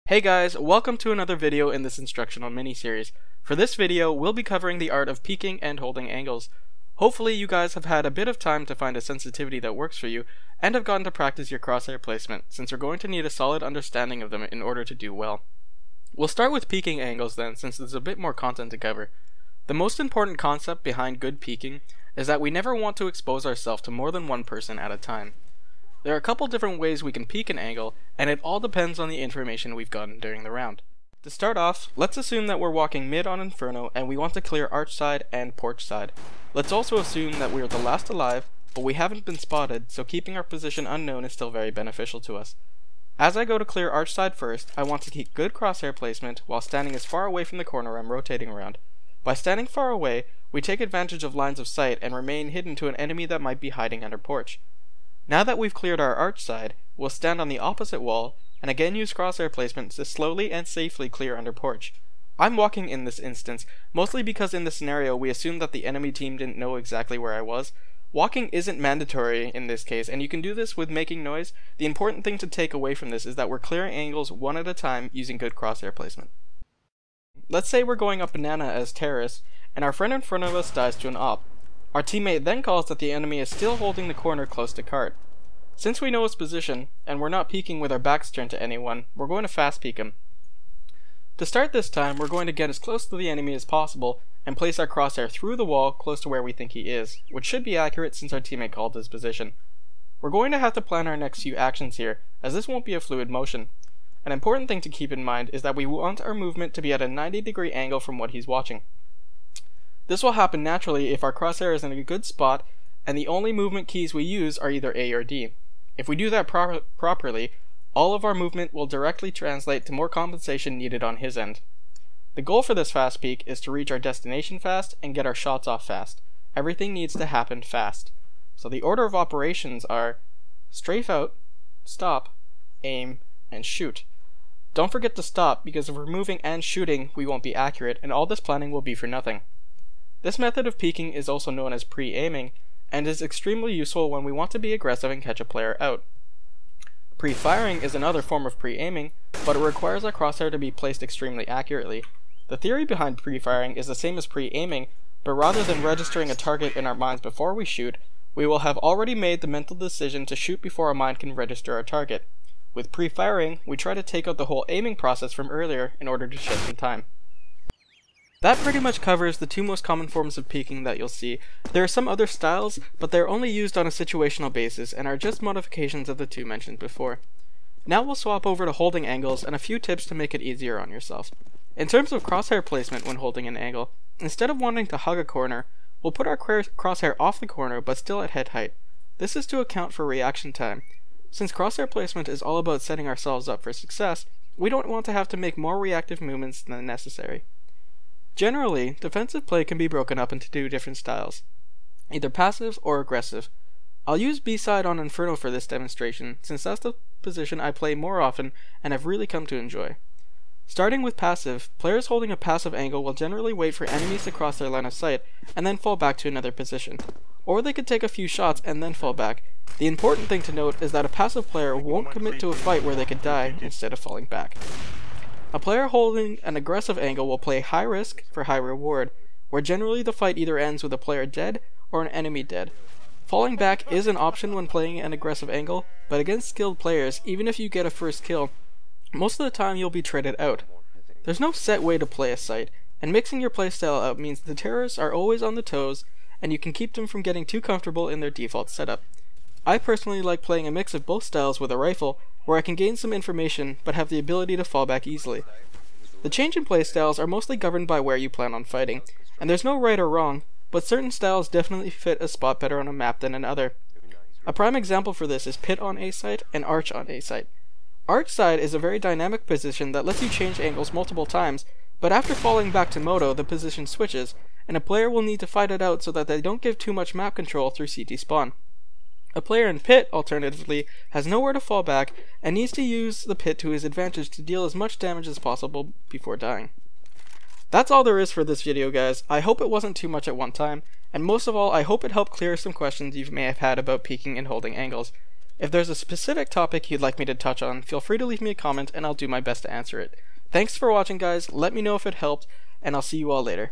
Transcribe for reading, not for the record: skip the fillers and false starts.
Hey guys, welcome to another video in this instructional mini-series. For this video, we'll be covering the art of peaking and holding angles. Hopefully you guys have had a bit of time to find a sensitivity that works for you, and have gotten to practice your crosshair placement, since you're going to need a solid understanding of them in order to do well. We'll start with peaking angles then, since there's a bit more content to cover. The most important concept behind good peaking is that we never want to expose ourselves to more than one person at a time. There are a couple different ways we can peak an angle, and it all depends on the information we've gotten during the round. To start off, let's assume that we're walking mid on Inferno and we want to clear arch side and porch side. Let's also assume that we're the last alive, but we haven't been spotted, so keeping our position unknown is still very beneficial to us. As I go to clear arch side first, I want to keep good crosshair placement while standing as far away from the corner I'm rotating around. By standing far away, we take advantage of lines of sight and remain hidden to an enemy that might be hiding under porch. Now that we've cleared our arch side, we'll stand on the opposite wall, and again use crosshair placement to slowly and safely clear under porch. I'm walking in this instance, mostly because in this scenario we assumed that the enemy team didn't know exactly where I was. Walking isn't mandatory in this case, and you can do this with making noise. The important thing to take away from this is that we're clearing angles one at a time using good crosshair placement. Let's say we're going up banana as terrorists, and our friend in front of us dies to an op. Our teammate then calls that the enemy is still holding the corner close to cart. Since we know its position, and we're not peeking with our backs turned to anyone, we're going to fast peek him. To start this time, we're going to get as close to the enemy as possible and place our crosshair through the wall close to where we think he is, which should be accurate since our teammate called his position. We're going to have to plan our next few actions here, as this won't be a fluid motion. An important thing to keep in mind is that we want our movement to be at a 90-degree angle from what he's watching. This will happen naturally if our crosshair is in a good spot and the only movement keys we use are either A or D. If we do that properly, all of our movement will directly translate to more compensation needed on his end. The goal for this fast peek is to reach our destination fast and get our shots off fast. Everything needs to happen fast. So the order of operations are strafe out, stop, aim, and shoot. Don't forget to stop, because if we're moving and shooting, we won't be accurate, and all this planning will be for nothing. This method of peeking is also known as pre-aiming, and is extremely useful when we want to be aggressive and catch a player out. Pre-firing is another form of pre-aiming, but it requires our crosshair to be placed extremely accurately. The theory behind pre-firing is the same as pre-aiming, but rather than registering a target in our minds before we shoot, we will have already made the mental decision to shoot before our mind can register our target. With pre-firing, we try to take out the whole aiming process from earlier in order to shed some time. That pretty much covers the two most common forms of peeking that you'll see. There are some other styles, but they're only used on a situational basis and are just modifications of the two mentioned before. Now we'll swap over to holding angles and a few tips to make it easier on yourself. In terms of crosshair placement when holding an angle, instead of wanting to hug a corner, we'll put our crosshair off the corner but still at head height. This is to account for reaction time. Since crosshair placement is all about setting ourselves up for success, we don't want to have to make more reactive movements than necessary. Generally, defensive play can be broken up into two different styles, either passive or aggressive. I'll use B-side on Inferno for this demonstration, since that's the position I play more often and have really come to enjoy. Starting with passive, players holding a passive angle will generally wait for enemies to cross their line of sight and then fall back to another position. Or they could take a few shots and then fall back. The important thing to note is that a passive player won't commit to a fight where they could die instead of falling back. A player holding an aggressive angle will play high risk for high reward, where generally the fight either ends with a player dead or an enemy dead. Falling back is an option when playing an aggressive angle, but against skilled players, even if you get a first kill, most of the time you'll be traded out. There's no set way to play a site, and mixing your playstyle out means the terrorists are always on the toes, and you can keep them from getting too comfortable in their default setup. I personally like playing a mix of both styles with a rifle, where I can gain some information but have the ability to fall back easily. The change in playstyles are mostly governed by where you plan on fighting, and there's no right or wrong, but certain styles definitely fit a spot better on a map than another. A prime example for this is pit on A site and arch on A site. Arch side is a very dynamic position that lets you change angles multiple times, but after falling back to Moto the position switches, and a player will need to fight it out so that they don't give too much map control through CT spawn. A player in pit, alternatively, has nowhere to fall back and needs to use the pit to his advantage to deal as much damage as possible before dying. That's all there is for this video, guys. I hope it wasn't too much at one time, and most of all I hope it helped clear some questions you may have had about peeking and holding angles. If there's a specific topic you'd like me to touch on, feel free to leave me a comment and I'll do my best to answer it. Thanks for watching, guys. Let me know if it helped, and I'll see you all later.